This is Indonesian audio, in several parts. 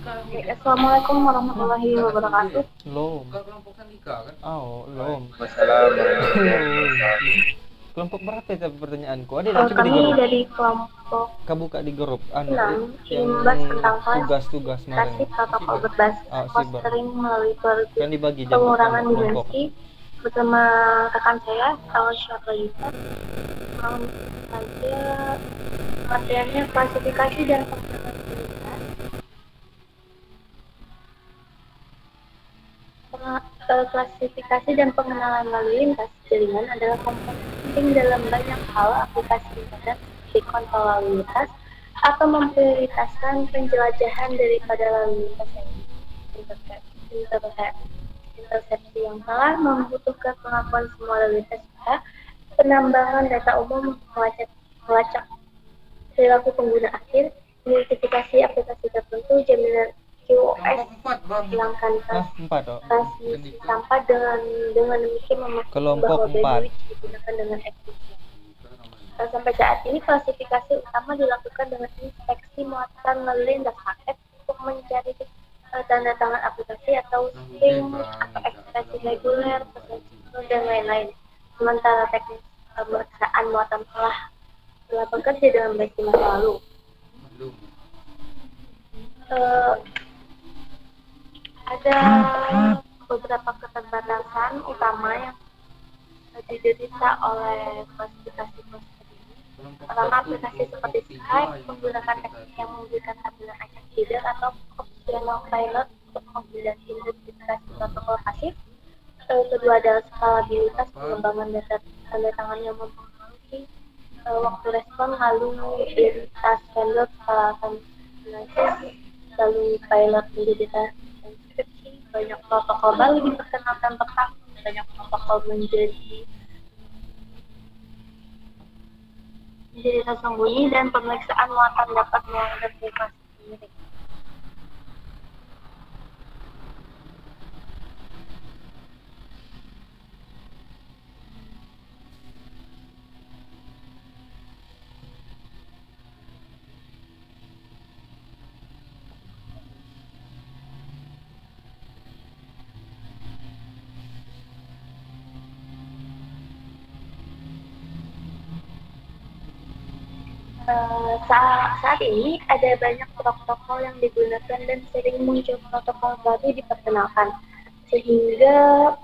Assalamualaikum warahmatullahi wabarakatuh. Belum. Oh, belum. Wassalamualaikum warahmatullahi Belum. wabarakatuh. Kelompok berapa itu pertanyaanku? Ada yang coba di Kami grup. dari kelompok Kabuka di grup 6 yang ingin membahas tentang tugas-tugas klasifikasi kemarin. protokol berbasis Ah, siber. clustering melalui Kan dibagi jam per pengurangan kelompok. dimensi bersama rekan saya, Al Yusuf. Langsung saja materinya klasifikasi dan pengurangan prioritas. Klasifikasi dan pengenalan lalu lintas jaringan adalah komponen penting dalam banyak hal aplikasi internet seperti kontrol lalu lintas atau memprioritaskan penjelajahan daripada lalu lintas yang intersepsi yang salah membutuhkan pengakuan semua lalu lintas juga penambahan data umum melacak perilaku pengguna akhir, identifikasi aplikasi tertentu, jaminan QoS, menghilangkan transmisi sampah dengan demikian memastikan Kelompok bahwa 4. bandwidth digunakan dengan efisien. Sampai saat ini klasifikasi utama dilakukan dengan inspeksi muatan lalu lintas paket untuk mencari tanda tangan aplikasi atau SIM atau ekspresi reguler, dan lain-lain. Sementara teknis pemeriksaan muatan telah bekerja dengan baik di masa lalu. Ada beberapa keterbatasan utama yang diderita oleh klasifikasi ini. Pertama, aplikasi seperti Skype menggunakan teknik yang memberikan tampilan acak header atau optional pilot untuk kombinasi identifikasi protokol pasif. Kedua adalah skalabilitas pengembangan data tanda tangan yang mempengaruhi waktu respon, lalu identitas vendor, skala analisis, lalu pilot menjadi transkripsi, banyak protokol baru diperkenalkan per tahun, banyak protokol menjadi tersembunyi, dan pemeriksaan muatan dapat melanggar privasi sendiri. Saat ini ada banyak protokol yang digunakan dan sering muncul protokol baru diperkenalkan, sehingga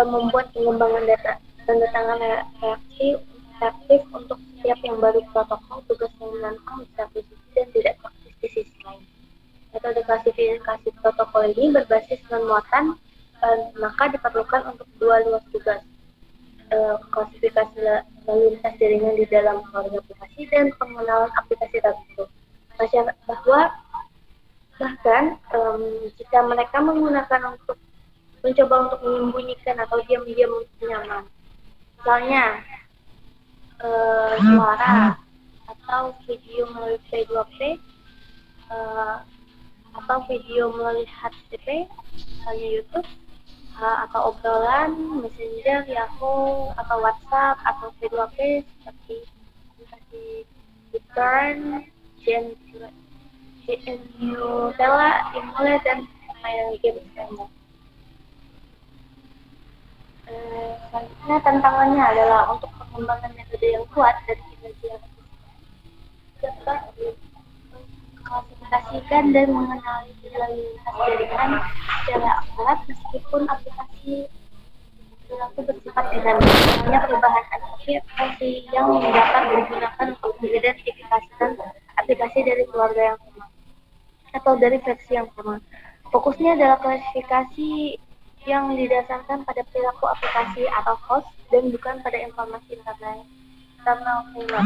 membuat pengembangan data tanda tangan reaktif untuk setiap yang baru protokol tugas yang menantang di satu sisi dan tidak praktis di sisi lain. Metode klasifikasi protokol ini berbasis non-muatan, maka diperlukan untuk dua luas tugas. Klasifikasi lalu lintas jaringan di dalam keluarga aplikasi dan pengenalan aplikasi tertentu. Bahkan jika mereka menggunakan untuk mencoba untuk menyembunyikan atau diam-diam nyaman, misalnya suara atau video melalui P2P atau video melalui HTTP, misalnya YouTube, atau obrolan, Messenger, Yahoo, atau WhatsApp, atau P2P seperti aplikasi Return, GNU Tela, Imole, dan main game lainnya. Selanjutnya tantangannya adalah untuk pengembangan metode yang kuat dan kinerja dapat klasifikasikan dan mengenali lalu lintas jaringan secara akurat meskipun aplikasi perilaku bersifat dinamis. Hanya perubahan aplikasi yang dapat digunakan untuk mengidentifikasikan aplikasi dari keluarga yang sama atau dari versi yang sama. Fokusnya adalah klasifikasi yang didasarkan pada perilaku aplikasi atau host dan bukan pada informasi internal framework.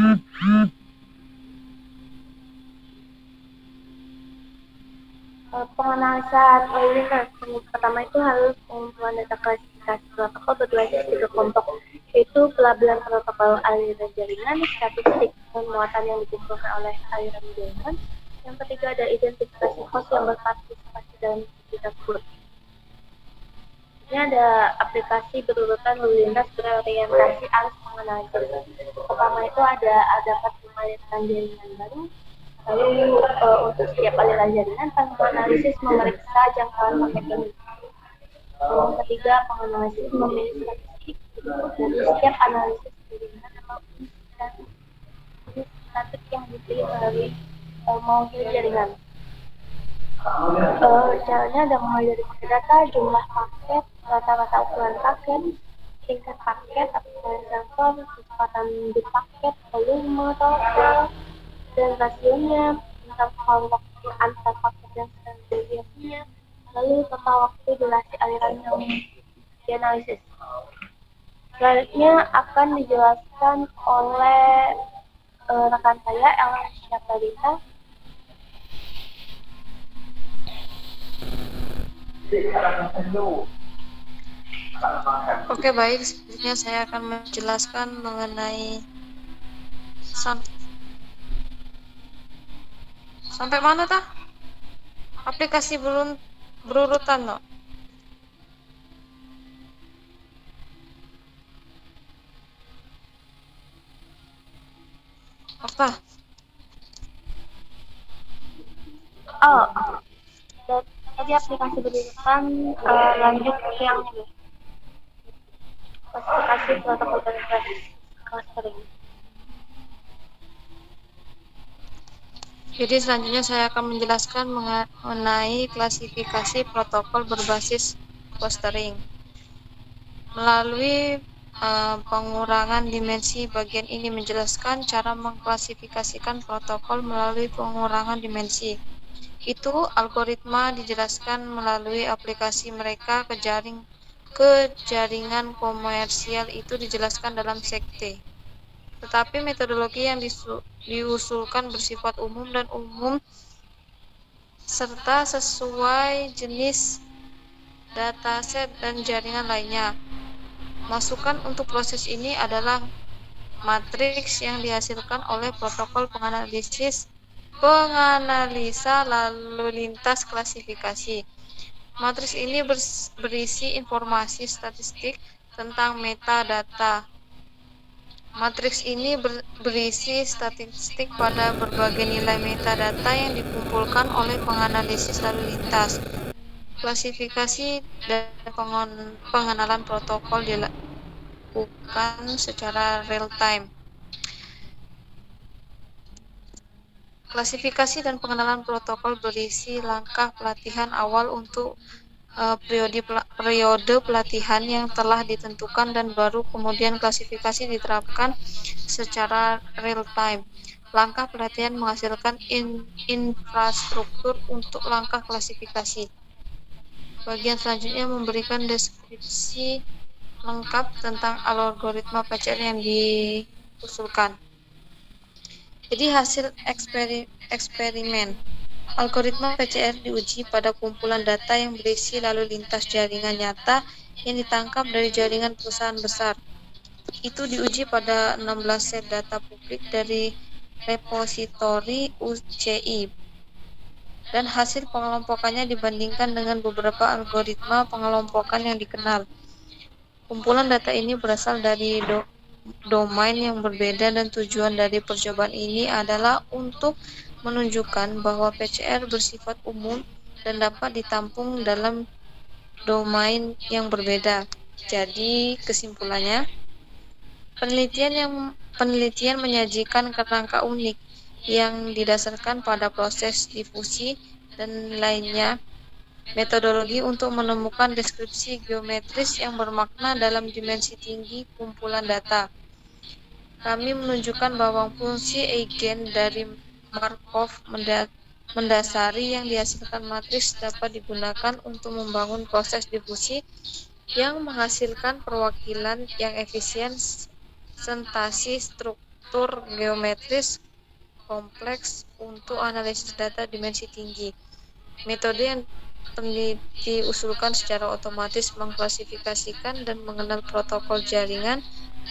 Penganalisan lalu lintas pertama itu harus pengumpulan data klasifikasi protokol berbasis tiga kelompok, yaitu pelabelan protokol aliran jaringan, statistik muatan yang dikumpulkan oleh aliran jaringan. Yang ketiga ada identifikasi host yang berpartisipasi dalam data tersebut. Ini ada aplikasi berurutan lalu lintas berorientasi arus pengenalan jaringan. Pertama itu ada dapat mengalirkan jaringan baru, Lalu untuk setiap aliran jaringan, penganalisis memeriksa jangkauan paket ini. Yang ketiga, penganalisis memilih statistik dari setiap analisis jaringan atau statistik yang dipilih melalui modul jaringan. Caranya ada mulai dari paket data, jumlah paket, rata-rata ukuran paket, tingkat paket, aplikasi server, kecepatan bit paket, volume total, dan rasionya, interval waktu antar paket dan standar deviasinya, lalu total waktu durasi aliran yang dianalisis. Selanjutnya akan dijelaskan oleh rekan saya, Ellen Syafarita. Oke, baik. Selanjutnya saya akan menjelaskan mengenai sampai mana tah? Aplikasi berurutan, no? Apa? Oh, tadi aplikasi berurutan, lanjut ke yang ini. Klasifikasi protokol berbasis clustering. Jadi selanjutnya saya akan menjelaskan mengenai klasifikasi protokol berbasis clustering. Melalui pengurangan dimensi, bagian ini menjelaskan cara mengklasifikasikan protokol melalui pengurangan dimensi. Itu algoritma dijelaskan melalui aplikasi mereka ke jaringan komersial itu dijelaskan dalam sekte. Tetapi metodologi yang diusulkan bersifat umum dan umum serta sesuai jenis dataset dan jaringan lainnya. Masukan untuk proses ini adalah matriks yang dihasilkan oleh protokol penganalisa lalu lintas klasifikasi. Matriks ini berisi informasi statistik tentang metadata. Matriks ini berisi statistik pada berbagai nilai metadata yang dikumpulkan oleh penganalisis lalu lintas. Klasifikasi dan pengenalan protokol dilakukan secara real time. Klasifikasi dan pengenalan protokol berisi langkah pelatihan awal untuk periode pelatihan yang telah ditentukan dan baru kemudian klasifikasi diterapkan secara real time. Langkah pelatihan menghasilkan infrastruktur untuk langkah klasifikasi. Bagian selanjutnya memberikan deskripsi lengkap tentang algoritma PCR yang diusulkan. Jadi hasil eksperimen. Algoritma PCR diuji pada kumpulan data yang berisi lalu lintas jaringan nyata yang ditangkap dari jaringan perusahaan besar. Itu diuji pada 16 set data publik dari repositori UCI. Dan hasil pengelompokannya dibandingkan dengan beberapa algoritma pengelompokan yang dikenal. Kumpulan data ini berasal dari domain yang berbeda dan tujuan dari percobaan ini adalah untuk menunjukkan bahwa PCR bersifat umum dan dapat ditampung dalam domain yang berbeda. Jadi kesimpulannya, penelitian menyajikan kerangka unik yang didasarkan pada proses difusi dan lainnya metodologi untuk menemukan deskripsi geometris yang bermakna dalam dimensi tinggi kumpulan data. Kami menunjukkan bahwa fungsi eigen dari Markov mendasari yang dihasilkan matriks dapat digunakan untuk membangun proses difusi yang menghasilkan perwakilan yang efisien sentasi struktur geometris kompleks untuk analisis data dimensi tinggi. Metode yang peneliti usulkan secara otomatis mengklasifikasikan dan mengenal protokol jaringan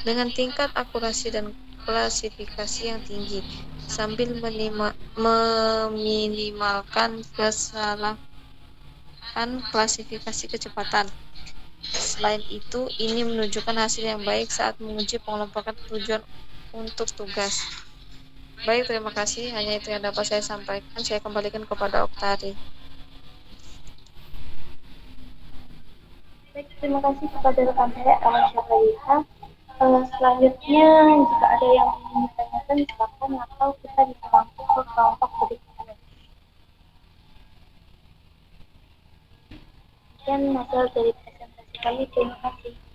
dengan tingkat akurasi dan klasifikasi yang tinggi, sambil meminimalkan kesalahan klasifikasi kecepatan. Selain itu, ini menunjukkan hasil yang baik saat menguji pengelompokan tujuan untuk tugas. Baik, terima kasih. Hanya itu yang dapat saya sampaikan. Saya kembalikan kepada Oktari. Baik, terima kasih kepada rekan saya Ellen Syarahita. Selanjutnya, jika ada yang ingin ditanyakan, silakan atau kita bisa langsung ke kelompok berikutnya. Sekian hasil dari presentasi kami. Terima kasih.